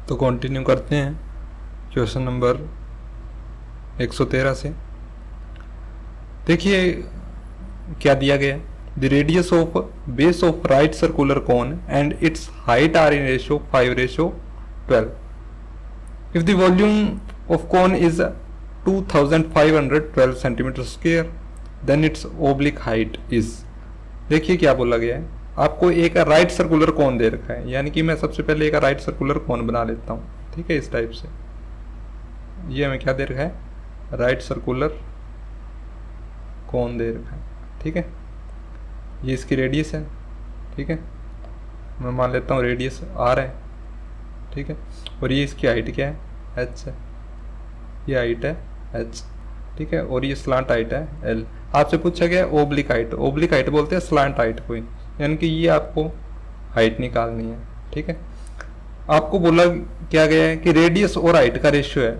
तो कंटिन्यू करते हैं क्वेश्चन नंबर 113 से। देखिए क्या दिया गया, the radius of base of right circular cone and its height are in ratio 5:12। If the volume of cone is 2512 centimetre square then its oblique height is. देखिए क्या बोला गया है, आपको एक राइट सर्कुलर कोन दे रखा है, यानी कि मैं सबसे पहले एक राइट सर्कुलर कोन बना लेता हूँ, ठीक है, इस टाइप से। ये हमें क्या दे रखा है, राइट सर्कुलर कोन दे रखा है, ठीक है। ये इसकी रेडियस है, ठीक है, मैं मान लेता हूँ रेडियस आर है, ठीक है, और ये इसकी हाइट क्या है, एच है, ये हाइट है एच, ठीक है, और ये स्लांट हाइट है एल। आपसे पूछा गया ओब्लिक हाइट, ओब्लिक हाइट बोलते हैं स्लांट हाइट को, यानी कि ये आपको हाइट निकालनी है, ठीक है। आपको बोला क्या गया है कि रेडियस और हाइट का रेशियो है,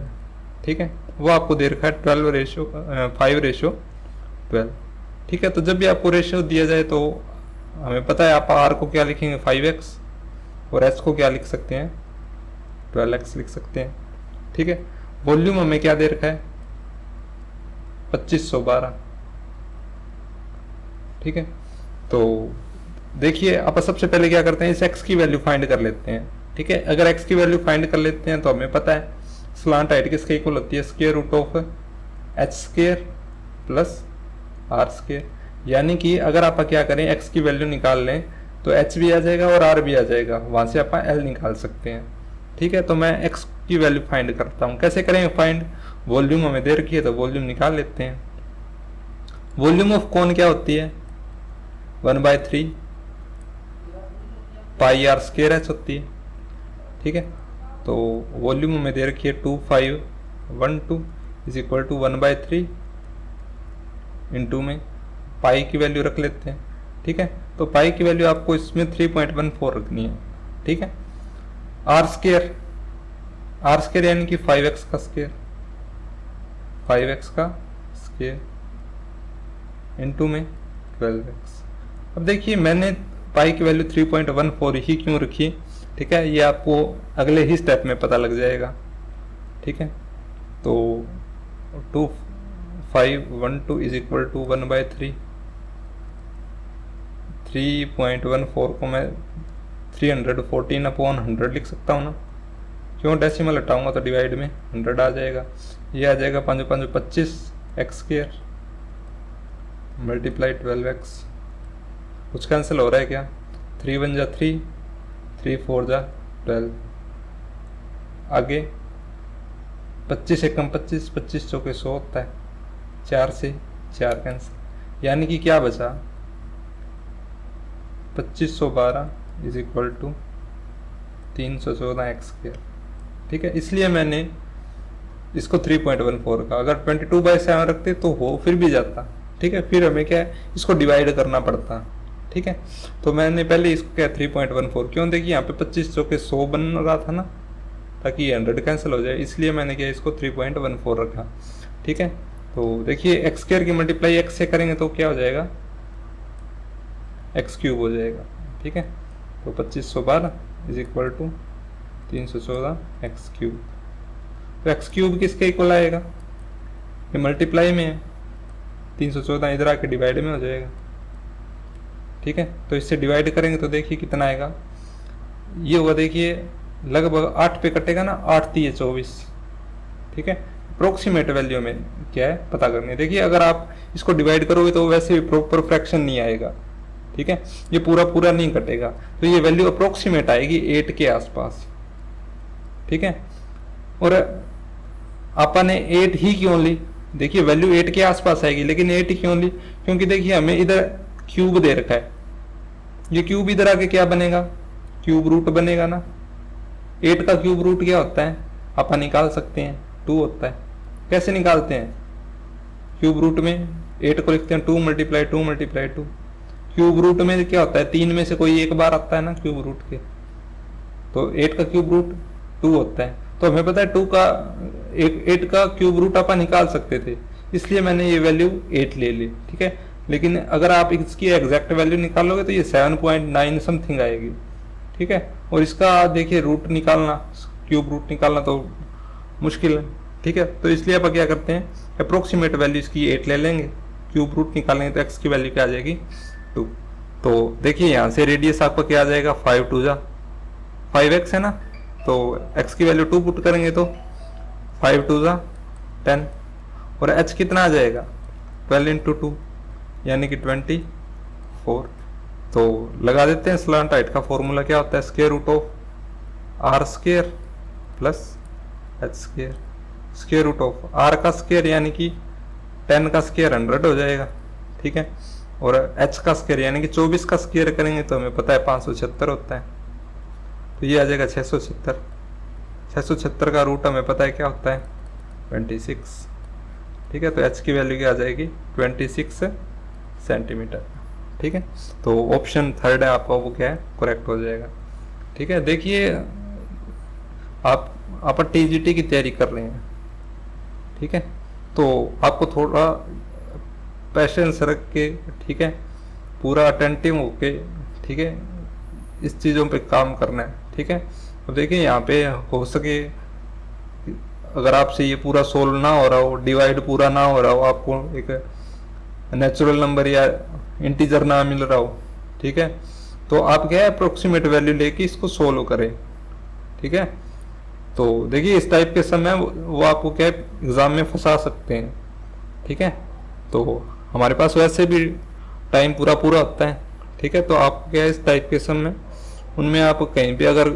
ठीक है, वो आपको दे रखा है 5:12, ठीक है। तो जब भी आपको रेशियो दिया जाए तो हमें पता है आप आर को क्या लिखेंगे 5x और एच को क्या लिख सकते हैं 12x लिख सकते हैं, ठीक है। वॉल्यूम हमें क्या दे रखा है 2512, ठीक है। तो देखिए आप सबसे पहले क्या करते हैं, इस x की वैल्यू फाइंड कर लेते हैं, ठीक है। अगर x की वैल्यू फाइंड कर लेते हैं तो हमें पता है स्लांट हाइट किसके इक्वल होती है, square root of H square plus R square. यानी कि अगर आप क्या करें x की वैल्यू निकाल लें तो h भी आ जाएगा और r भी आ जाएगा, वहां से आप l निकाल सकते हैं, ठीक है। तो मैं x की वैल्यू फाइंड करता हूं, कैसे करेंगे फाइंड, वॉल्यूम हमें दे रखी है तो वॉल्यूम निकाल लेते हैं। वॉल्यूम ऑफ कोन क्या होती है 1/3 पाई आर स्क्वायर एच होती है, ठीक है। तो वॉल्यूम हमें दे रखी है 2512 इज इक्वल टू 1/3 इंटू में पाई की वैल्यू रख लेते हैं, ठीक है। तो पाई की वैल्यू आपको इसमें 3.14 रखनी है, ठीक है। आर स्क्वायर यानी कि 5x का स्क्वायर, 5x का स्क्वायर इंटू में 12x। अब देखिए मैंने पाई की वैल्यू 3.14 ही क्यों रखी, ठीक है, ये आपको अगले ही स्टेप में पता लग जाएगा, ठीक है। तो 2512 इज इक्वल टू 1/3, 3.14 को मैं 314/100 लिख सकता हूँ ना, क्यों डेसिमल हटाऊंगा तो डिवाइड में 100 आ जाएगा, ये आ जाएगा 5 5 25 x स्क्वायर मल्टीप्लाई 12x। कुछ कैंसिल हो रहा है क्या, 3 1 जा 3, 3 4 जा 12, आगे 25 एकम 25, 25 चौके 100 होता है, 4 से 4 कैंसिल, यानी कि क्या बचा 2512 is equal to 314 x square, ठीक है। इसलिए मैंने इसको 3.14 का, अगर 22/7 रखते तो हो फिर भी जाता, ठीक है, फिर हमें क्या है इसको डिवाइड करना पड़ता, ठीक है। तो मैंने पहले इसको क्या 3.14 क्यों, देखिए यहाँ पे 25 चौके 100 बन रहा था ना, ताकि 100 कैंसिल हो जाए, इसलिए मैंने क्या इसको 3.14 रखा, ठीक है। तो देखिए एक्स स्क्वायर की मल्टीप्लाई एक्स से करेंगे तो क्या हो जाएगा एक्स क्यूब हो जाएगा, ठीक है। तो 2512 is equal to 314 X cube. तो एक्स क्यूब किसके इक्वल आएगा, ये मल्टीप्लाई में है, 314 इधर आके डिवाइड में हो जाएगा, ठीक है। तो इससे डिवाइड करेंगे तो देखिए कितना आएगा, ये हुआ देखिए लगभग 8 पे कटेगा ना, 8 3 24, ठीक है। अप्रोक्सीमेट वैल्यू में क्या है पता करनी है, देखिए अगर आप इसको डिवाइड करोगे तो वैसे भी प्रॉपर फ्रैक्शन नहीं आएगा, ठीक है, ये पूरा नहीं कटेगा, तो ये वैल्यू अप्रोक्सीमेट आएगी 8 के आसपास, ठीक है। और आपने 8 ही क्यों ली, देखिए वैल्यू 8 के आसपास आएगी, लेकिन 8 ही क्यों ली, क्योंकि देखिए हमें इधर क्यूब दे रखा है, ये क्यूब इधर आके क्या बनेगा क्यूब रूट बनेगा ना, 8 का क्यूब रूट क्या होता है आप निकाल सकते हैं 2 होता है, कैसे निकालते हैं, क्यूब रूट में 8 को लिखते हैं 2 × 2 × 2, क्यूब रूट में क्या होता है 3 में से कोई एक बार आता है ना क्यूब रूट के, तो 8 का क्यूब रूट 2 होता है, तो हमें पता है 8 का क्यूब रूट आप निकाल सकते थे, इसलिए मैंने ये वैल्यू 8 ले ली, ठीक है। लेकिन अगर आप इसकी एग्जैक्ट वैल्यू निकालोगे तो ये 7.9 समथिंग आएगी, ठीक है। और इसका देखिए रूट निकालना क्यूब रूट निकालना तो मुश्किल है, ठीक है। तो इसलिए आप क्या करते हैं, अप्रोक्सीमेट वैल्यू इसकी 8 ले लेंगे, क्यूब रूट निकालेंगे तो x की वैल्यू क्या आ जाएगी 2। तो देखिए यहाँ से रेडियस आपका क्या आ जाएगा 5 2 जा 5x है ना, तो x की वैल्यू 2 पुट करेंगे तो 5 2 जा 10, और h कितना आ जाएगा 12 इंटू 2 यानी कि 24। तो लगा देते हैं, स्लैंट हाइट का फॉर्मूला क्या होता है, square root of r square plus h square, square root of r का स्क्वायर यानी कि 10 का स्क्वायर 100 हो जाएगा, ठीक है, और h का स्क्वायर यानी कि 24 का स्क्वायर करेंगे तो हमें पता है 576 होता है, तो ये आ जाएगा 676। 676 का रूट हमें पता है क्या होता है 26, ठीक है। तो h की वैल्यू क्या आ जाएगी 26 सेंटीमीटर, ठीक है। तो ऑप्शन थर्ड है आपका, वो क्या है करेक्ट हो जाएगा, ठीक है। देखिए आप टीजीटी की तैयारी कर रहे हैं, ठीक है, तो आपको थोड़ा पैशंस रख के, ठीक है, पूरा अटेंटिव होके, ठीक है, इस चीज़ों पे काम करना है, ठीक है। अब देखिए यहाँ पे हो सके अगर आपसे ये पूरा सोल्व ना हो रहा हो, डिवाइड पूरा ना हो रहा हो, आपको एक नेचुरल नंबर या इंटीजर ना मिल रहा हो, ठीक है, तो आप क्या है अप्रोक्सीमेट वैल्यू लेके इसको सोल्व करें, ठीक है। तो देखिए इस टाइप के समय वो आपको क्या एग्जाम में फंसा सकते हैं, ठीक है। तो हमारे पास वैसे भी टाइम पूरा होता है, ठीक है। तो आप क्या है इस टाइप के समय उनमें आप कहीं भी अगर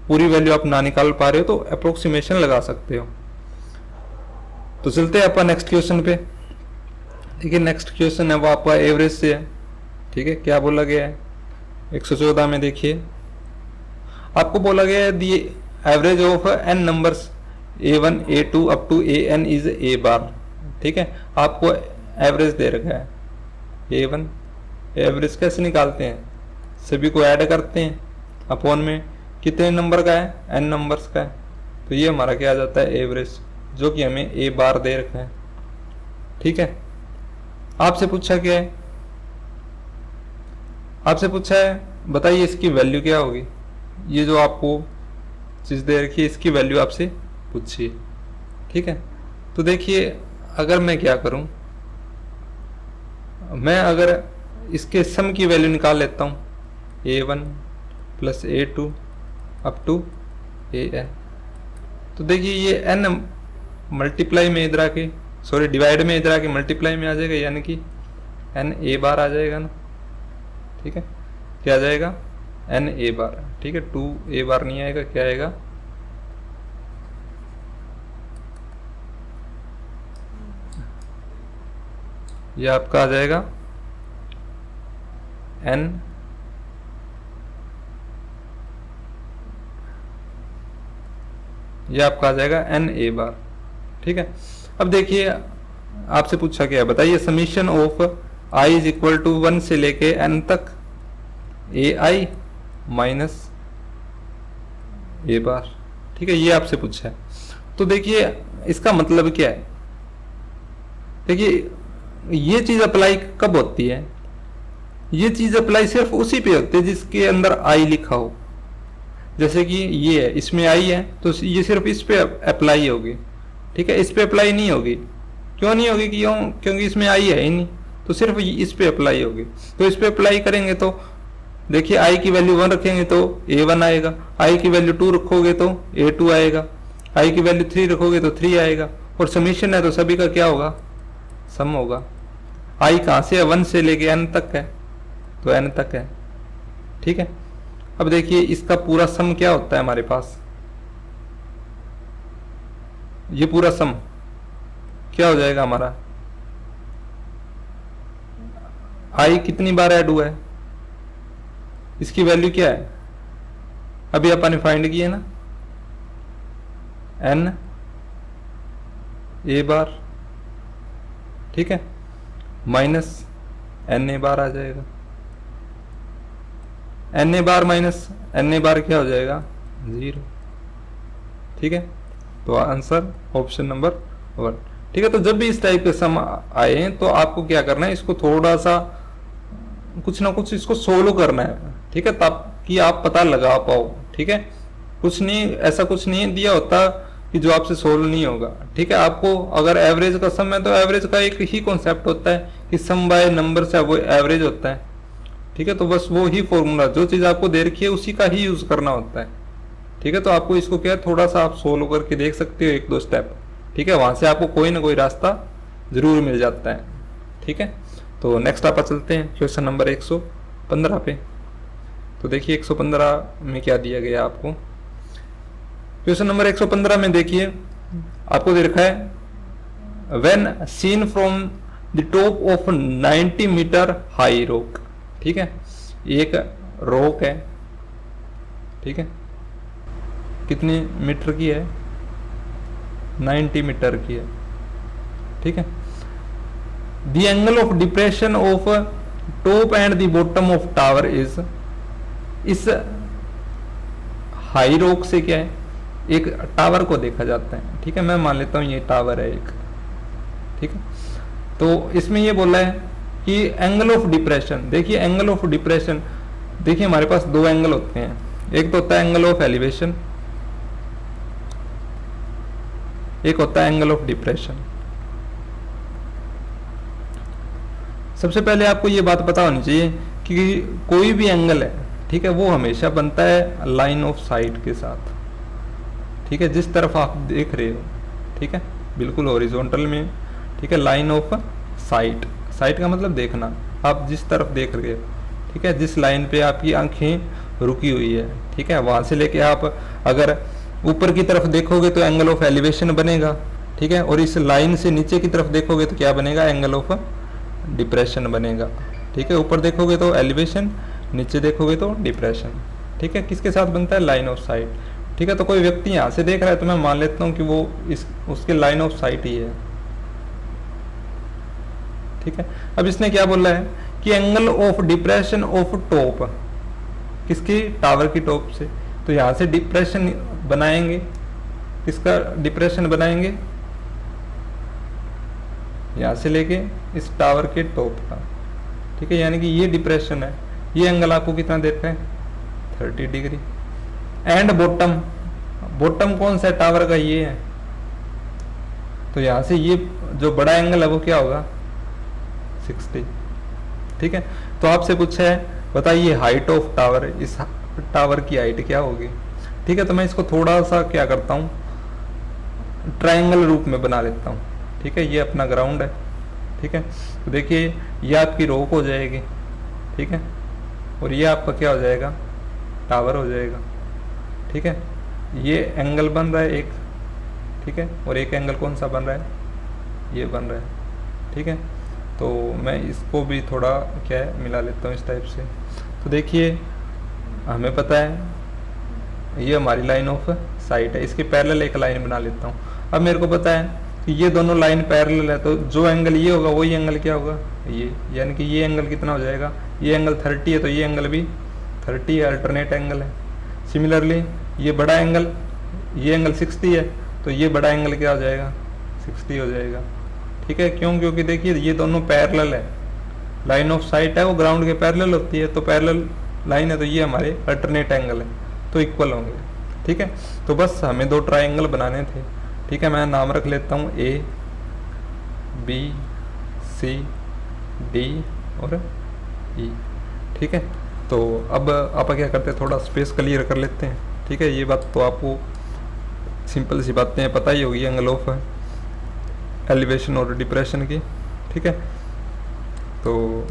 पूरी वैल्यू आप ना निकाल पा रहे हो तो अप्रोक्सीमेशन लगा सकते हो। तो चलते हैं अपन नेक्स्ट क्वेश्चन पे। देखिए नेक्स्ट क्वेश्चन है वो आपका एवरेज से है, ठीक है। क्या बोला गया है 114 में, देखिए आपको बोला गया है the average of n numbers a1 a2 up to an is a bar, ठीक है। आपको एवरेज दे रखा है a1, एवरेज कैसे निकालते हैं, सभी को ऐड करते हैं, अपॉन में कितने नंबर का है n नंबर्स का है, तो ये हमारा क्या आ जाता है एवरेज, जो कि हमें a बार दे रखा है, ठीक है। आपसे पूछा क्या है, आपसे पूछा है बताइए इसकी वैल्यू क्या होगी, ये जो आपको चीज़ दे रखी है इसकी वैल्यू आपसे पूछिए, ठीक है। तो देखिए अगर मैं क्या करूं, मैं अगर इसके सम की वैल्यू निकाल लेता हूं a1 plus a2 up to an, तो देखिए ये n मल्टीप्लाई में इधर आके, सॉरी डिवाइड में इधर आके मल्टीप्लाई में आ जाएगा, यानी कि n a बार आ जाएगा ना, ठीक है। क्या आ जाएगा n a बार, ठीक है, 2 a बार नहीं आएगा, क्या आएगा ये आपका आ जाएगा n ये आपका आ जाएगा n a बार, ठीक है। अब देखिए आपसे पूछा क्या है, बताइए summation of i is equal to 1 से लेके n तक ai माइनस a बार, ठीक है, ये आपसे पूछा है। तो देखिए इसका मतलब क्या है, देखिए ये चीज अप्लाई कब होती है, ये चीज अप्लाई सिर्फ उसी पे होती है जिसके अंदर आई लिखा हो, जैसे कि ये है इसमें आई है तो ये सिर्फ इस पे अप्लाई होगी, ठीक है, इस पे अप्लाई नहीं होगी। क्यों नहीं होगी, क्योंकि इसमें आई है ही नहीं, तो सिर्फ इस पे अप्लाई होगी। तो इस पे अप्लाई करेंगे तो देखिए आई की वैल्यू 1 रखेंगे तो a1 आएगा, आई की वैल्यू 2 रखोगे तो a2 आएगा, आई की वैल्यू 3 रखोगे तो 3 आएगा, और समीशन है तो सभी का क्या होगा सम होगा। आई कहाँ से है 1 से लेके n तक है, तो n तक है, ठीक है। अब देखिए इसका पूरा सम क्या होता है हमारे पास, ये पूरा सम क्या हो जाएगा हमारा, आई कितनी बार ऐड हुआ है, इसकी वैल्यू क्या है, अभी अपन ने फाइंड की है ना n a बार, ठीक है, माइनस n a बार आ जाएगा, n a bar minus n a बार क्या हो जाएगा 0, ठीक है। तो आंसर ऑप्शन नंबर 1, ठीक है। तो जब भी इस टाइप के सम आए तो आपको क्या करना है, इसको थोड़ा सा कुछ ना कुछ इसको सोल्व करना है, ठीक है, ताकि आप पता लगा पाओ, ठीक है। कुछ नहीं, ऐसा कुछ नहीं दिया होता कि जो आपसे सोल्व नहीं होगा। ठीक है, आपको अगर एवरेज का सम है तो एवरेज का एक ही कॉन्सेप्ट होता है कि सम बाय नंबर से वो एवरेज होता है। ठीक है, तो बस वो ही फॉर्मूला, जो चीज़ आपको दे रखी है उसी का ही यूज़ करना होता है। ठीक है, तो आपको इसको क्या है, थोड़ा सा आप सोल्व करके देख सकते हो एक दो स्टेप। ठीक है, वहाँ से आपको कोई ना कोई रास्ता ज़रूर मिल जाता है। ठीक है, तो नेक्स्ट आप चलते हैं क्वेश्चन नंबर 115 पे। तो देखिए 115 में क्या दिया गया आपको। क्वेश्चन नंबर 115 में देखिए आपको दे रखा है when seen from the top of 90 metre high rock. ठीक है, एक रॉक है। ठीक है, कितने मीटर की है, 90 मीटर की है। ठीक है, the angle of depression of top and the bottom of tower is, इस हाई रॉक से क्या है, एक टावर को देखा जाता है। ठीक है, मैं मान लेता हूं ये टावर है एक। ठीक है, तो इसमें ये बोला है कि एंगल ऑफ डिप्रेशन, देखिए एंगल ऑफ डिप्रेशन, देखिए हमारे पास दो एंगल होते हैं, एक तो होता है एंगल ऑफ एलिवेशन, एक होता है एंगल ऑफ डिप्रेशन। सबसे पहले आपको ये बात पता होनी चाहिए कि कोई भी एंगल है, ठीक है, वो हमेशा बनता है लाइन ऑफ साइट के साथ। ठीक है, जिस तरफ आप देख रहे हो, ठीक है, बिल्कुल हॉरिजॉन्टल में। ठीक है, लाइन ऑफ साइट, साइट का मतलब देखना, आप जिस तरफ देख रहे हो। ठीक है, जिस लाइन पे आपकी आंखें रुकी हुई है, ठीक है, वहां से लेके आप अगर ऊपर की तरफ देखोगे तो एंगल ऑफ एलिवेशन बनेगा। ठीक है, और इस लाइन से नीचे की तरफ देखोगे तो क्या बनेगा, एंगल ऑफ डिप्रेशन बनेगा। ठीक है, ऊपर देखोगे तो एलिवेशन, नीचे देखोगे तो डिप्रेशन। ठीक है, किसके साथ बनता है, लाइन ऑफ साइट। ठीक है, तो कोई व्यक्ति यहाँ से देख रहा है तो मैं मान लेता हूँ कि वो इस उसके लाइन ऑफ साइट ही है। ठीक है, अब इसने क्या बोला है कि angle of depression of top, किसकी, टावर की टॉप से। तो यहाँ से डिप्रेशन बनाएंगे, किसका डिप्रेशन बनाएंगे, यहाँ से लेके इस टावर के टॉप का। ठीक है, यानी कि ये डिप्रेशन है, ये एंगल आपको कितना दे रखा है, 30 डिग्री। एंड बॉटम, बॉटम कौन सा है, टावर का ये है, तो यहां से ये जो बड़ा एंगल है वो क्या होगा, 60। ठीक है, तो आपसे पूछा है बताइए हाइट ऑफ टावर, इस टावर की हाइट क्या होगी। ठीक है, तो मैं इसको थोड़ा सा क्या करता हूँ, ट्रायंगल रूप में बना लेता हूँ। ठीक है, ये अपना ग्राउंड है। ठीक है, तो देखिए ये आपकी रॉक हो जाएगी। ठीक है, और ये आपका क्या हो जाएगा, टावर हो जाएगा। ठीक है, ये एंगल बन रहा है एक। ठीक है, और एक एंगल कौन सा बन रहा है, ये बन रहा है। ठीक है, तो मैं इसको भी थोड़ा क्या है मिला लेता हूँ इस टाइप से। तो देखिए हमें पता है ये हमारी लाइन ऑफ साइट है, इसके पैरेलल एक लाइन बना लेता हूँ। अब मेरे को पता है कि ये दोनों लाइन पैरेलल है, तो जो एंगल ये होगा वही एंगल क्या होगा, ये, यानी कि ये एंगल कितना हो जाएगा, ये एंगल 30 है तो ये एंगल भी 30 है, अल्टरनेट एंगल है। सिमिलरली ये बड़ा एंगल, ये एंगल 60 है तो ये बड़ा एंगल क्या हो जाएगा, 60 हो जाएगा। ठीक है, क्यों, क्योंकि देखिए ये दोनों पैरेलल है, लाइन ऑफ साइट है वो ग्राउंड के पैरेलल होती है, तो पैरेलल लाइन है तो ये हमारे अल्टरनेट एंगल है, तो इक्वल होंगे। ठीक है, तो बस हमें दो ट्राइंगल बनाने थे। ठीक है, मैं नाम रख लेता हूँ ए बी सी डी और ई। ठीक है, तो अब आप क्या करते हैं, थोड़ा स्पेस क्लियर कर लेते हैं। ठीक है, ये बात तो आपको सिंपल सी बातें पता ही होगी एंगल ऑफ एलिवेशन और डिप्रेशन की। ठीक है, तो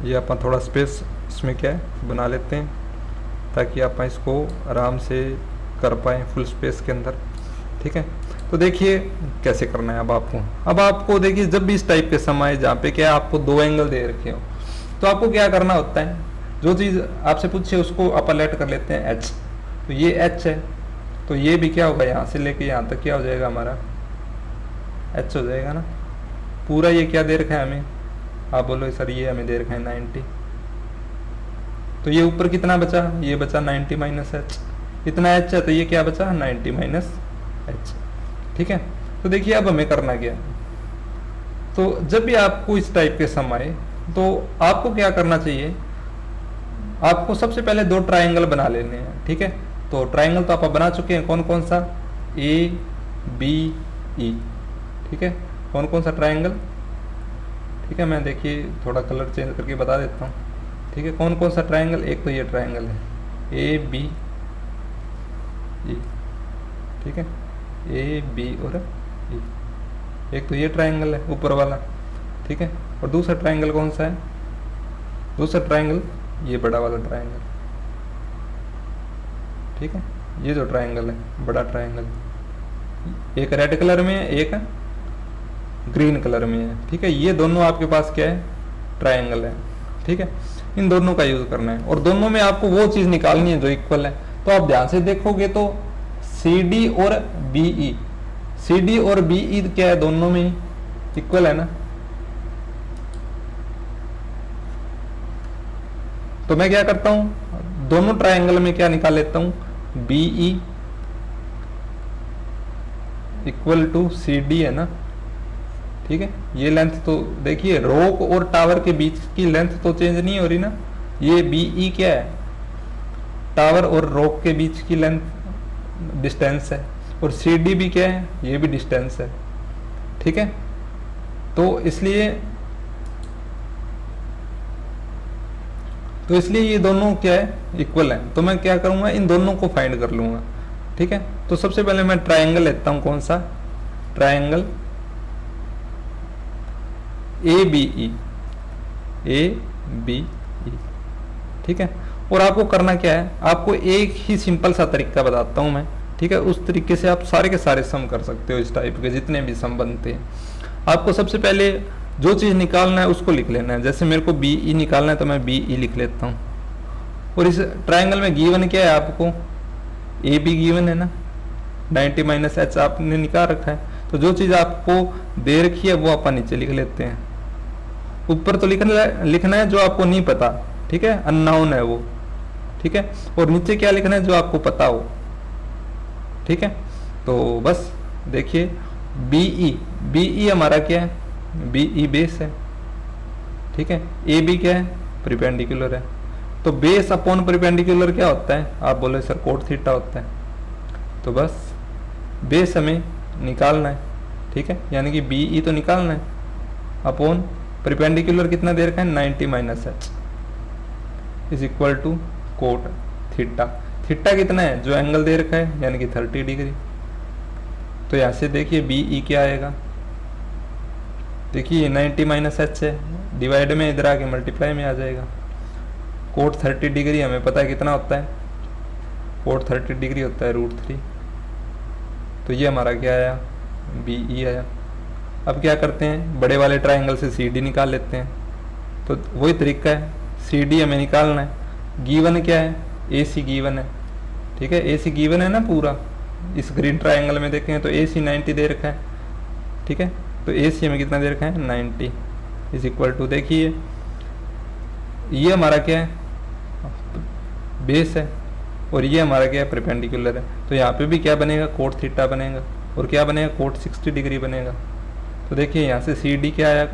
ये आप थोड़ा स्पेस इसमें क्या है बना लेते हैं ताकि आप इसको आराम से कर पाएँ फुल स्पेस के अंदर। ठीक है, तो देखिए कैसे करना है अब आपको देखिए जब भी इस टाइप के समय जहाँ पे क्या आपको दो एंगल दे रखे हो तो आपको क्या करना होता है, जो चीज़ आपसे पूछे उसको आप लेट कर लेते हैं एच। तो ये एच है तो ये भी क्या होगा, यहाँ से लेके यहाँ तक क्या हो जाएगा हमारा एच हो जाएगा ना। पूरा ये क्या दे रखा है हमें, आप बोलो सर ये हमें दे रखा है 90, तो ये ऊपर कितना बचा, ये बचा 90 माइनस एच, इतना एच है तो ये क्या बचा 90 माइनस एच। ठीक है, तो देखिए अब हमें करना क्या, तो जब भी आपको इस टाइप के सम आए तो आपको क्या करना चाहिए, आपको सबसे पहले दो ट्राइंगल बना लेने हैं, ठीक है। तो ट्राइंगल तो आप बना चुके हैं, कौन कौन सा, ए बी ई, ठीक है। कौन कौन सा ट्राइंगल, ठीक है। मैं देखिए थोड़ा कलर चेंज करके बता देता हूँ, ठीक है। कौन कौन सा ट्राइंगल, एक तो ये ट्राइंगल है ए बी ई, ठीक है, ए बी और ई। एक तो ये ट्राइंगल है ऊपर वाला, ठीक है। और दूसरा ट्राइंगल कौन सा है, दूसरा ट्राइंगल ये बड़ा वाला ट्राइंगल, ठीक है। ये जो ट्राइंगल है बड़ा ट्राइंगल, एक रेड कलर में है, एक ग्रीन कलर में है, ठीक है। ये दोनों आपके पास क्या है, ट्राइंगल है, ठीक है। इन दोनों का यूज करना है और दोनों में आपको वो चीज निकालनी है जो इक्वल है। तो आप ध्यान से देखोगे तो सी डी और बीई, सी डी और बीई क्या है, दोनों में इक्वल है ना। तो मैं क्या करता हूं, दोनों ट्राइंगल में क्या निकाल लेता हूं, B E equal to C D है ना, ठीक है। ये लेंथ तो देखिए रॉक और टावर के बीच की लेंथ तो चेंज नहीं हो रही ना, ये बीई क्या है, टावर और रॉक के बीच की लेंथ डिस्टेंस है, और सी डी भी क्या है, ये भी डिस्टेंस है, ठीक है। तो इसलिए ये दोनों क्या है, इक्वल है। तो मैं क्या करूंगा, इन दोनों को फाइंड कर लूंगा, ठीक है। तो सबसे पहले मैं ट्राइंगल लेता हूं, कौन सा, triangle A B E, A B E, ठीक है। और आपको करना क्या है, आपको एक ही सिंपल सा तरीका बताता हूं मैं, ठीक है। उस तरीके से आप सारे के सारे सम कर सकते हो, इस टाइप के जितने भी सम बनते हैं। आपको सबसे पहले जो चीज़ निकालना है उसको लिख लेना है। जैसे मेरे को बी ई निकालना है तो मैं बी ई लिख लेता हूँ। और इस ट्राइंगल में गिवन क्या है, आपको ए बी गिवन है ना, 90 माइनस एच आपने निकाल रखा है। तो जो चीज़ आपको दे रखी है वो आप नीचे लिख लेते हैं। ऊपर तो लिखना है जो आपको नहीं पता, ठीक है, अननोन है वो, ठीक है। और नीचे क्या लिखना है, जो आपको पता हो, ठीक है। तो बस देखिए बीई, बीई हमारा क्या है, बीई बेस है, ठीक है। ए बी क्या है, परपेंडिकुलर है। तो बेस अपॉन परपेंडिकुलर क्या होता है, आप बोले सर कोट थीटा होता है। तो बस बेस हमें निकालना है, ठीक है, यानी कि बीई तो निकालना है, अपॉन परपेंडिकुलर कितना दे रखा है, 90 minus H is equal to cot theta. Theta कितना है, जो एंगल दे रखा है, यानी कि 30 डिग्री। तो यहाँ से देखिए बीई क्या आएगा, देखिए 90 माइनस एच है, डिवाइड में इधर आके मल्टीप्लाई में आ जाएगा। कोट 30 डिग्री हमें पता है कितना होता है, कोट 30 डिग्री होता है √3। तो ये हमारा क्या आया, बीई आया। अब क्या करते हैं, बड़े वाले ट्राइंगल से सी डी निकाल लेते हैं। तो वही तरीका है, सी डी हमें निकालना है। गिवन क्या है, ए सी गिवन है, ठीक है, ए सी गिवन है ना पूरा। इस ग्रीन ट्राइंगल में देखें तो ए सी 90 दे रखा है, ठीक है। तो ए सी हमें कितना दे रखा है, 90 इज इक्वल टू, देखिए ये हमारा क्या है, बेस है, और ये हमारा क्या है, परपेंडिकुलर है। तो यहाँ पे भी क्या बनेगा, कोट थीटा बनेगा, और क्या बनेगा, कोट 60 डिग्री बनेगा। तो देखिए यहाँ से सी डी क्या आया,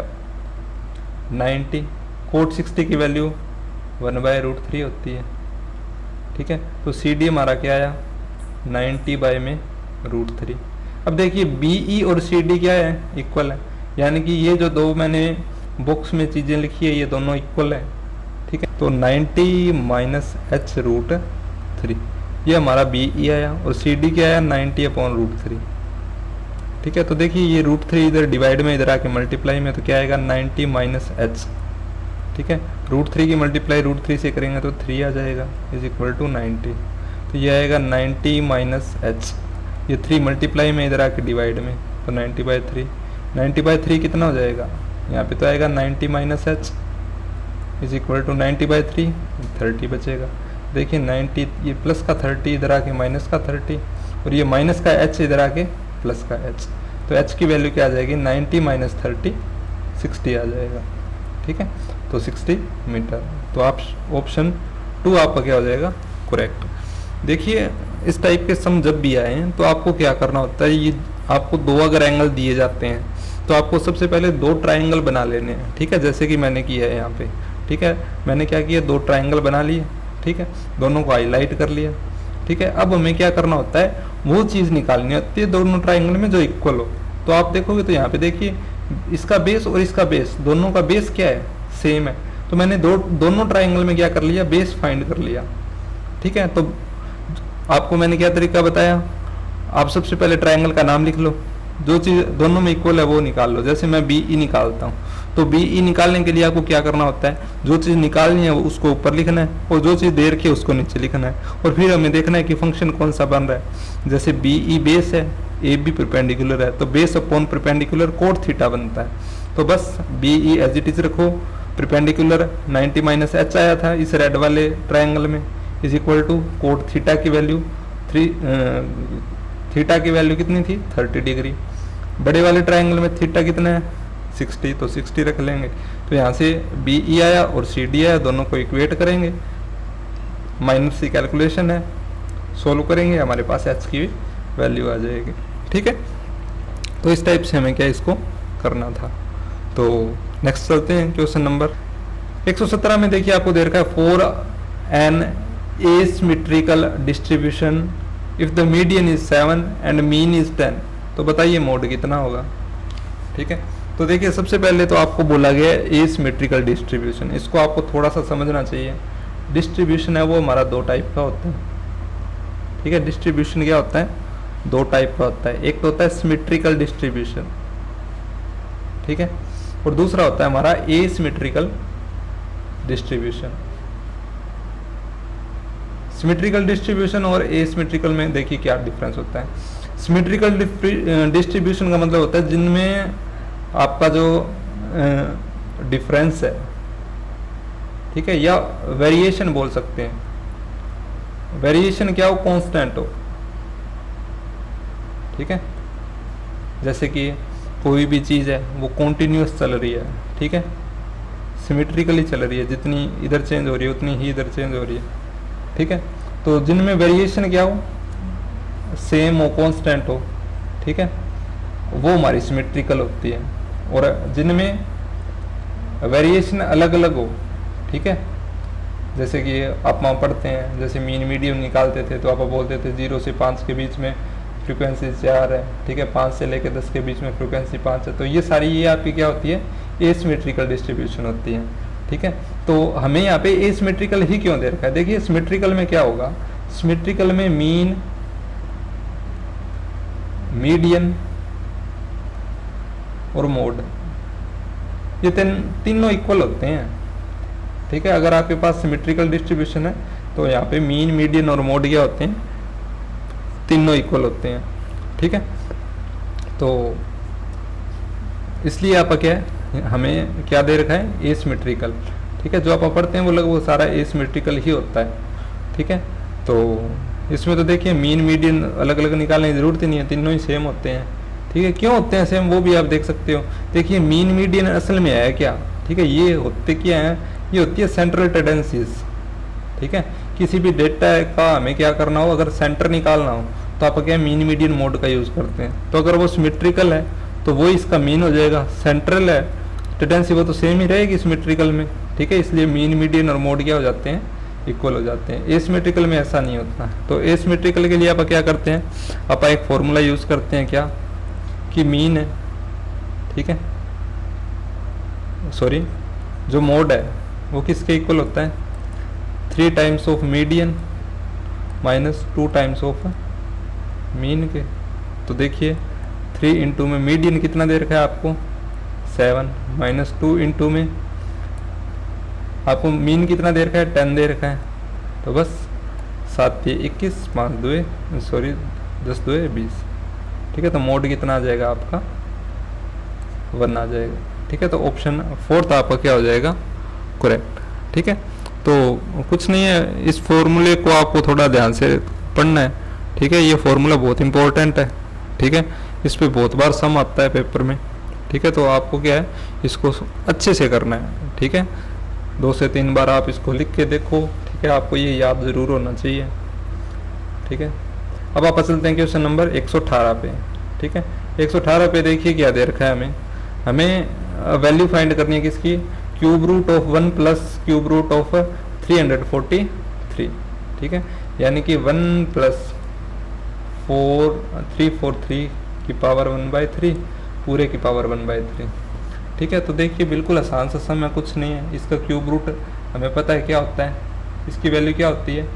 90, कोट 60 की वैल्यू 1/√3 होती है, ठीक है। तो सी डी हमारा क्या आया, 90 बाय में √3। अब देखिए बीई और सी डी क्या है, इक्वल है, यानी कि ये जो दो मैंने बॉक्स में चीज़ें लिखी है ये दोनों इक्वल है, ठीक है। तो 90 माइनस एच √3 ये हमारा बीई आया, और सी डी क्या आया, 90/√3, ठीक है। तो देखिए ये √3 इधर डिवाइड में इधर आके मल्टीप्लाई में, तो क्या आएगा, 90 माइनस एच, ठीक है। √3 की मल्टीप्लाई √3 से करेंगे तो 3 आ जाएगा, इज इक्वल टू 90। तो ये आएगा 90 माइनस एच, ये 3 मल्टीप्लाई में इधर आके डिवाइड में, तो 90/3, 90/3 कितना हो जाएगा, यहाँ पे तो आएगा 90 minus H is equal to 90/3, 30 बचेगा। देखिए 90, ये प्लस का 30 इधर आके माइनस का 30, और ये माइनस का एच इधर आके प्लस का एच। तो एच की वैल्यू क्या आ जाएगी, 90 माइनस 30, 60 आ जाएगा, ठीक है। तो 60 मीटर। तो आप ऑप्शन 2 आपका क्या हो जाएगा, करेक्ट। देखिए इस टाइप के सम जब भी आए हैं तो आपको क्या करना होता है, ये आपको दो अगर एंगल दिए जाते हैं तो आपको सबसे पहले दो ट्राइंगल बना लेने हैं, ठीक है, जैसे कि मैंने किया है यहाँ पे, ठीक है, मैंने क्या किया, दो ट्राइंगल बना लिए, ठीक है, दोनों को हाईलाइट कर लिया, ठीक है। अब हमें क्या करना होता है, वो चीज़ निकालनी होती है दोनों ट्राइंगल में जो इक्वल हो। तो आप देखोगे तो यहाँ पे देखिए इसका बेस और इसका बेस, दोनों का बेस क्या है, सेम है। तो मैंने दोनों ट्राइंगल में क्या कर लिया, बेस फाइंड कर लिया, ठीक है। तो आपको मैंने क्या तरीका बताया, आप सबसे पहले ट्राइंगल का नाम लिख लो, जो चीज़ दोनों में इक्वल है वो निकाल लो। जैसे मैं बी ई निकालता हूँ, तो बी ई निकालने के लिए आपको क्या करना होता है, जो चीज़ निकालनी है उसको ऊपर लिखना है और जो चीज़ दे रखी है उसको नीचे लिखना है, और फिर हमें देखना है कि फंक्शन कौन सा बन रहा है। जैसे बी ई बेस है, ए बी परपेंडिकुलर है, तो base upon perpendicular cot theta बनता है। तो बस B E as it is रखो, परपेंडिकुलर 90 माइनस एच आया था इस रेड वाले ट्राइंगल में, is equal to cot theta की वैल्यू थीटा की वैल्यू कितनी थी, 30 डिग्री। बड़े वाले ट्राइंगल में थीटा कितना है, 60, तो 60 रख लेंगे। तो यहाँ से बी ई आया और सी डी आया, दोनों को इक्वेट करेंगे, माइनस की कैलकुलेशन है, सोल्व करेंगे, हमारे पास एच की वैल्यू आ जाएगी, ठीक है। तो इस टाइप से हमें क्या इसको करना था। तो नेक्स्ट चलते हैं क्वेश्चन नंबर 117 में। देखिए आपको दे रखा है for an asymmetrical distribution if the median is 7 and mean is 10, तो बताइए मोड कितना होगा, ठीक है। तो देखिए सबसे पहले तो आपको बोला गया है एसिमेट्रिकल डिस्ट्रीब्यूशन, इसको आपको थोड़ा सा समझना चाहिए। डिस्ट्रीब्यूशन है वो हमारा दो टाइप का होता है, ठीक है। डिस्ट्रीब्यूशन क्या होता है, दो टाइप का होता है, एक तो होता है सिमेट्रिकल डिस्ट्रीब्यूशन, ठीक है, और दूसरा होता है हमारा एसिमेट्रिकल डिस्ट्रीब्यूशन। सिमेट्रिकल डिस्ट्रीब्यूशन और एसिमेट्रिकल में देखिए क्या डिफरेंस होता है। सिमेट्रिकल डिस्ट्रीब्यूशन का मतलब होता है जिनमें आपका जो डिफरेंस है, ठीक है, या वेरिएशन बोल सकते हैं। वेरिएशन क्या हो, कांस्टेंट हो, ठीक है। जैसे कि कोई भी चीज़ है वो कॉन्टिन्यूस चल रही है, ठीक है, सिमेट्रिकली चल रही है, जितनी इधर चेंज हो रही है उतनी ही इधर चेंज हो रही है, ठीक है। तो जिनमें वेरिएशन क्या हो, सेम हो, कांस्टेंट हो, ठीक है, वो हमारी सिमेट्रिकल होती है। और जिनमें वेरिएशन अलग अलग हो, ठीक है, जैसे कि आप वहाँ पढ़ते हैं, जैसे मीन मीडियम निकालते थे तो आप बोलते थे 0 से 5 के बीच में फ्रीक्वेंसी 4 है, ठीक है, 5 से लेकर 10 के बीच में फ्रीक्वेंसी 5 है। तो ये सारी ये आपकी क्या होती है, एसिमेट्रिकल डिस्ट्रीब्यूशन होती है, ठीक है। तो हमें यहाँ पे एसिमेट्रिकल ही क्यों दे रखा है, देखिए सिमेट्रिकल में क्या होगा, सिमेट्रिकल में मीन, मीडियन और मोड, ये तीनों इक्वल होते हैं, ठीक है। अगर आपके पास सिमेट्रिकल डिस्ट्रीब्यूशन है तो यहाँ पे मीन, मीडियन और मोड क्या होते हैं, तीनों इक्वल होते हैं, ठीक है। तो इसलिए आप क्या है, हमें क्या दे रखा है, एसिमेट्रिकल, ठीक है। जो आप पढ़ते हैं वो लोग वो सारा एसिमेट्रिकल ही होता है, ठीक है। तो इसमें तो देखिए मीन, मीडियन अलग अलग निकालने की जरूरत ही नहीं है, तीनों ही सेम होते हैं, ठीक है। क्यों होते हैं सेम वो भी आप देख सकते हो। देखिए मीन मीडियन असल में है क्या, ठीक है, ये होते क्या है, ये होती है सेंट्रल टेंडेंसीज, ठीक है। किसी भी डेटा का हमें क्या करना हो, अगर सेंटर निकालना हो तो आप क्या मीन मीडियन मोड का यूज़ करते हैं। तो अगर वो सिमेट्रिकल है तो वो इसका मीन हो जाएगा, सेंट्रल है टेंडेंसी वो तो सेम ही रहेगी सिमेट्रिकल में, ठीक है। इसलिए मीन, मीडियन और मोड क्या हो जाते हैं, इक्वल हो जाते हैं। एसिमेट्रिकल में ऐसा नहीं होता। तो एसिमेट्रिकल के लिए आप क्या करते हैं, आप एक फॉर्मूला यूज़ करते हैं क्या, कि मीन है, ठीक है, सॉरी जो मोड है वो किसके इक्वल होता है, 3 times of median minus 2 times of mean के। तो देखिए 3 इंटू में मीडियन कितना दे रखा है आपको, 7, माइनस 2 इंटू में आपको मीन कितना दे रखा है, 10 दे रखा है। तो बस 7 21, 5 2 सॉरी 10 2 20, ठीक है। तो मोड कितना आ जाएगा आपका, 1 आ जाएगा, ठीक है। तो ऑप्शन 4 आपका क्या हो जाएगा, करेक्ट, ठीक है। तो कुछ नहीं है, इस फॉर्मूले को आपको थोड़ा ध्यान से पढ़ना है, ठीक है। ये फॉर्मूला बहुत इंपॉर्टेंट है, ठीक है, इस पे बहुत बार सम आता है पेपर में, ठीक है। तो आपको क्या है, इसको अच्छे से करना है, ठीक है। 2 से 3 बार आप इसको लिख के देखो, ठीक है, आपको ये याद ज़रूर होना चाहिए, ठीक है। अब आप चलते हैं क्वेश्चन नंबर 118 पे, ठीक है। 118 पे देखिए क्या दे रखा है, हमें वैल्यू फाइंड करनी है किसकी, cube root of 1 plus cube root of 343, ठीक है, यानी कि 1 प्लस 343 की पावर 1/3 पूरे की पावर 1/3, ठीक है। तो देखिए बिल्कुल आसान सा सम है, कुछ नहीं है। इसका क्यूब रूट हमें पता है क्या होता है, इसकी वैल्यू क्या होती है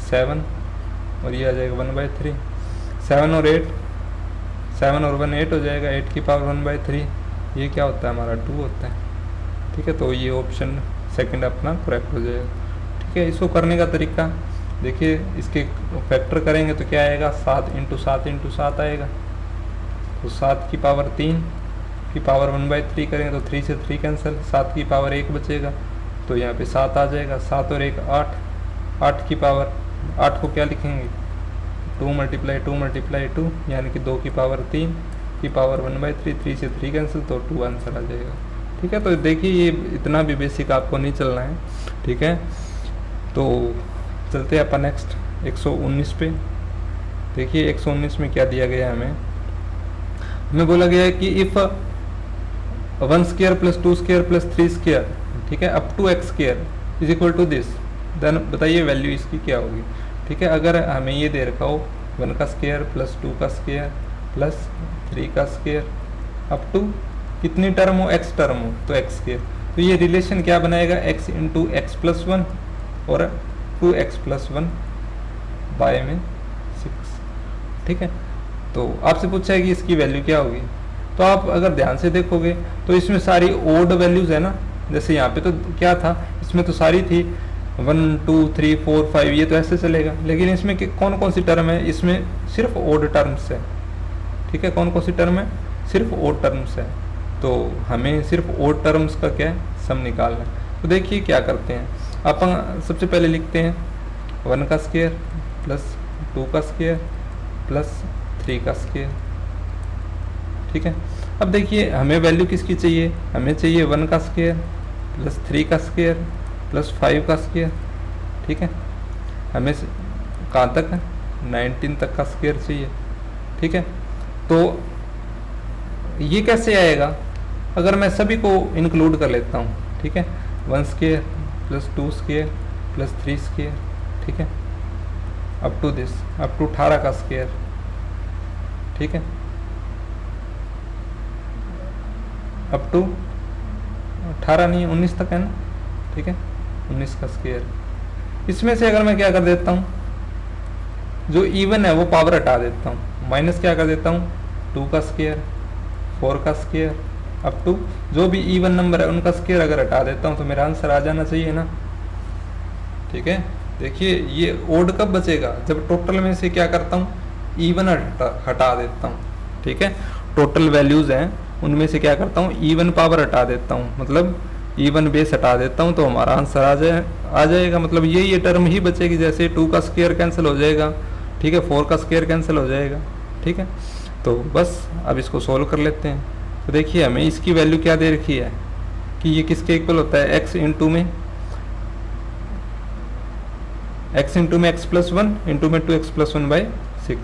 7, और ये आ जाएगा 1/3। 7 और 1 8 हो जाएगा, 8 की पावर 1/3, ये क्या होता है हमारा 2 होता है, ठीक है। तो ये ऑप्शन सेकंड अपना करेक्ट हो जाएगा, ठीक है। इसको करने का तरीका देखिए, इसके फैक्टर करेंगे तो क्या आएगा 7 × 7 × 7 आएगा, तो 7 की पावर 3 की पावर 1/3 करेंगे तो 3 से 3 कैंसिल, 7 की पावर 1 बचेगा, तो यहाँ पे 7 आ जाएगा। 7 और 1 8, 8 की पावर 8 को क्या लिखेंगे 2 × 2 × 2, यानी कि 2 की पावर 3 की पावर 1/3, 3 से 3 कैंसिल, तो 2 आंसर आ जाएगा, ठीक है। तो देखिए ये इतना भी बेसिक आपको नहीं चलना है, ठीक है। तो चलते हैं अपन नेक्स्ट 119 पे। देखिए 119 में क्या दिया गया है, हमें बोला गया है कि इफ़ 1² + 2² + 3², ठीक है, up to x² is equal to this, then बताइए वैल्यू इसकी क्या होगी, ठीक है। अगर हमें ये दे रखा हो 1² + 2² + 3² अप टू कितनी टर्म हो, x टर्म हो, तो x², तो ये रिलेशन क्या बनाएगा x × x + 1 और 2x + 1 बाय में 6, ठीक है। तो आपसे पूछा है कि इसकी वैल्यू क्या होगी, तो आप अगर ध्यान से देखोगे तो इसमें सारी ओड वैल्यूज है ना, जैसे यहाँ पे तो क्या था, इसमें तो सारी थी 1 2 3 4 5, ये तो ऐसे चलेगा, लेकिन इसमें कौन कौन सी टर्म है, इसमें सिर्फ ओड टर्म्स है, ठीक है। कौन कौन सी टर्म है, सिर्फ ओड टर्म्स है, तो हमें सिर्फ ओड टर्म्स का क्या सम निकालना है। तो देखिए क्या करते हैं, अपन सबसे पहले लिखते हैं 1² + 2² + 3², ठीक है। अब देखिए हमें वैल्यू किसकी चाहिए, हमें चाहिए 1² + 3² + 5², ठीक है। हमें कहाँ तक है 19 तक का स्क्वायर चाहिए, ठीक है। तो ये कैसे आएगा, अगर मैं सभी को इंक्लूड कर लेता हूँ, ठीक है, 1² + 2² + 3², ठीक है, up to this, up to 18 का स्क्वायर, ठीक है, अप टू 18 नहीं 19 तक है ना, ठीक है, 19 का स्क्वायर। इसमें से अगर मैं क्या कर देता हूँ, जो इवन है वो पावर हटा देता हूँ, माइनस क्या कर देता हूँ 2² 4² अप टू जो भी इवन नंबर है उनका स्क्वायर अगर हटा देता हूँ तो मेरा आंसर आ जाना चाहिए ना, ठीक है। देखिए ये ओड कब बचेगा, जब टोटल में से क्या करता हूँ इवन हटा देता हूँ, ठीक है। टोटल वैल्यूज हैं उनमें से क्या करता हूँ इवन पावर हटा देता हूँ, मतलब इवन बेस हटा देता हूँ, तो हमारा आंसर आ जाएगा, मतलब ये टर्म ही बचेगी, जैसे 2 का स्क्वायर कैंसिल हो जाएगा, ठीक है, 4 का स्क्वायर कैंसिल हो जाएगा, ठीक है। तो बस अब इसको सोल्व कर लेते हैं। तो देखिए हमें इसकी वैल्यू क्या दे रखी है कि ये किसके इक्वल होता है, x इंटू में x + 1 इंटू में 2x + 1/6,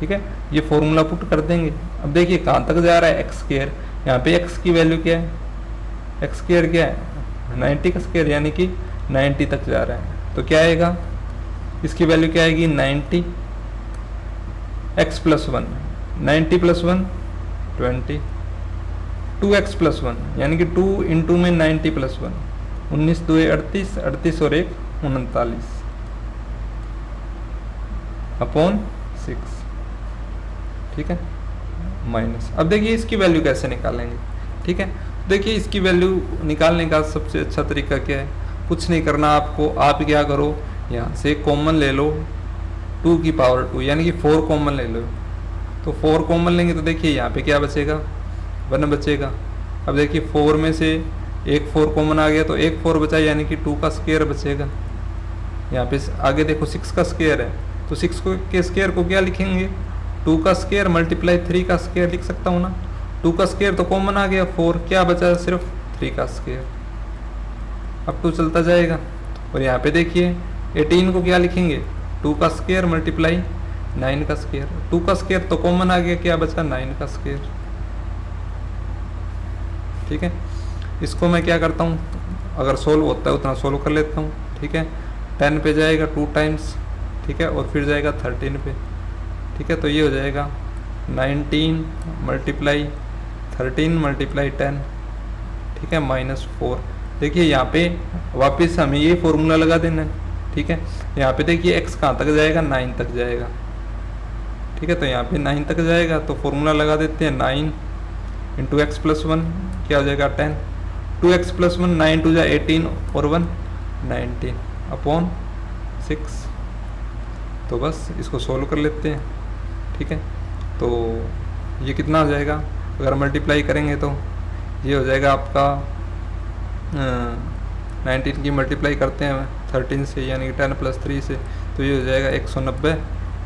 ठीक है। ये फॉर्मूला पुट कर देंगे। अब देखिए कहाँ तक जा रहा है x², यहाँ पे x की वैल्यू क्या है, x² क्या है 90 का स्क्वायर, यानी कि 90 तक जा रहा है, तो क्या आएगा इसकी वैल्यू क्या आएगी 90 x + 1, 90 + 1 20, 2x + 1 यानी कि 2 इंटू में 90 + 1, 19 2 38, 38 और 1 39 अपॉन 6, ठीक है, माइनस। अब देखिए इसकी वैल्यू कैसे निकालेंगे, ठीक है। देखिए इसकी वैल्यू निकालने का सबसे अच्छा तरीका क्या है, कुछ नहीं करना आपको, आप क्या करो यहाँ से कॉमन ले लो 2 की पावर 2 यानी कि 4 कॉमन ले लो, तो 4 कॉमन लेंगे तो देखिए यहाँ पे क्या बचेगा 1 बचेगा। अब देखिए 4 में से एक 4 कॉमन आ गया तो एक 4 बचा, यानी कि 2 का स्क्वायर बचेगा। यहाँ पे आगे देखो 6 का स्क्वायर है, तो 6 के स्क्वायर को क्या लिखेंगे 2 का स्क्वायर × 3 का स्क्वायर लिख सकता हूँ ना। 2 का स्क्वायर तो कॉमन आ गया, 4 क्या बचा सिर्फ 3 का स्क्वायर, अब 2 चलता जाएगा। और यहाँ पे देखिए 18 को क्या लिखेंगे 2 का स्क्वायर × 9 का स्क्वायर, 2 का स्क्वायर तो कॉमन आ गया, क्या बचा 9 का स्क्वायर, ठीक है। इसको मैं क्या करता हूँ, अगर सोल्व होता है उतना सोल्व कर लेता हूँ, ठीक है। 10 पे जाएगा 2 टाइम्स, ठीक है, और फिर जाएगा 13 पे, ठीक है। तो ये हो जाएगा 19 मल्टीप्लाई 13 मल्टीप्लाई 10, ठीक है, -4। देखिए यहाँ पे वापस हमें ये फॉर्मूला लगा देना है, ठीक है। यहाँ पे देखिए x कहाँ तक जाएगा, 9 तक जाएगा, ठीक है। तो यहाँ पे 9 तक जाएगा तो फॉर्मूला लगा देते हैं, 9 इंटू एक्स प्लस 1 क्या हो जाएगा 10, 2x प्लस 1 9 2 जा 18 और 1 19 अपॉन 6। तो बस इसको सोल्व कर लेते हैं, ठीक है। तो ये कितना हो जाएगा, अगर मल्टीप्लाई करेंगे तो ये हो जाएगा आपका 19 की मल्टीप्लाई करते हैं 13 से, यानी कि 10 + 3 से, तो ये हो जाएगा 190,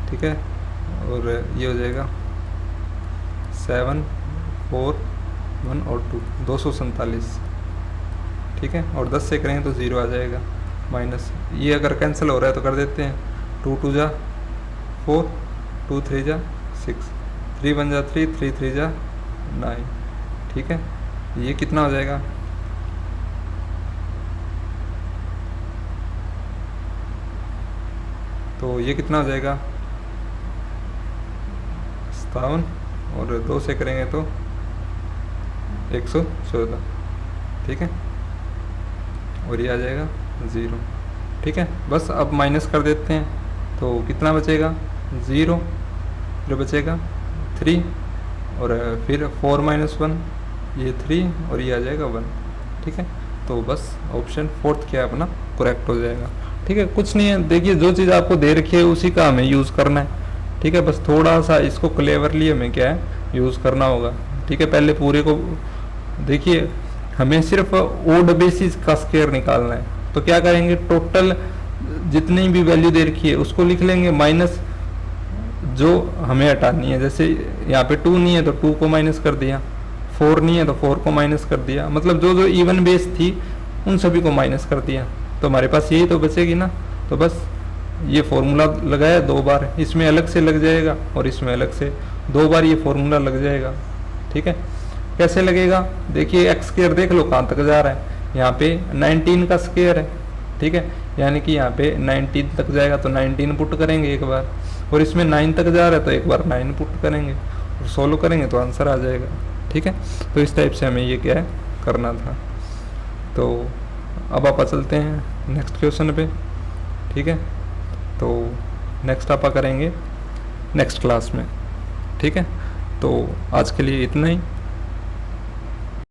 ठीक है। और ये हो जाएगा 7 4 1 और 2 247, ठीक है। और 10 से करेंगे तो 0 आ जाएगा माइनस। ये अगर कैंसिल हो रहा है तो कर देते हैं, 2 2 जा 4 2 3 जा 6 3 1 जा 3 3 3 जा 9, ठीक है। ये कितना हो जाएगा, तो ये कितना हो जाएगा 57, और 2 से करेंगे तो 114, ठीक है। और ये आ जाएगा 0, ठीक है। बस अब माइनस कर देते हैं, तो कितना बचेगा 0, फिर बचेगा 3, और फिर 4 - 1 ये 3, और ये आ जाएगा 1, ठीक है। तो बस ऑप्शन 4 क्या अपना करेक्ट हो जाएगा, ठीक है। कुछ नहीं है, देखिए जो चीज़ आपको दे रखी है उसी का हमें यूज़ करना है, ठीक है। बस थोड़ा सा इसको क्लेवरली हमें क्या है यूज़ करना होगा, ठीक है। पहले पूरे को देखिए, हमें सिर्फ ओड बेसिस का स्क्वायर निकालना है, तो क्या करेंगे, टोटल जितनी भी वैल्यू दे रखी है उसको लिख लेंगे, माइनस जो हमें हटानी है। जैसे यहाँ पे 2 नहीं है तो 2 को माइनस कर दिया, 4 नहीं है तो 4 को माइनस कर दिया, मतलब जो जो इवन बेस थी उन सभी को माइनस कर दिया, तो हमारे पास यही तो बचेगी ना। तो बस ये फॉर्मूला लगाया 2 बार, इसमें अलग से लग जाएगा और इसमें अलग से 2 बार ये फॉर्मूला लग जाएगा, ठीक है। कैसे लगेगा, देखिए एक्स स्क्वायर देख लो कहाँ तक जा रहा है, यहाँ पे 19 का स्क्वायर है, ठीक है, यानी कि यहाँ पे 19 तक जाएगा तो 19 पुट करेंगे एक बार, और इसमें 9 तक जा रहा है तो एक बार 9 पुट करेंगे और सोल्व करेंगे तो आंसर आ जाएगा, ठीक है। तो इस टाइप से हमें ये क्या है करना था। तो अब आप चलते हैं नेक्स्ट क्वेश्चन पे, ठीक है। तो नेक्स्ट आप करेंगे नेक्स्ट क्लास में, ठीक है। तो आज के लिए इतना ही।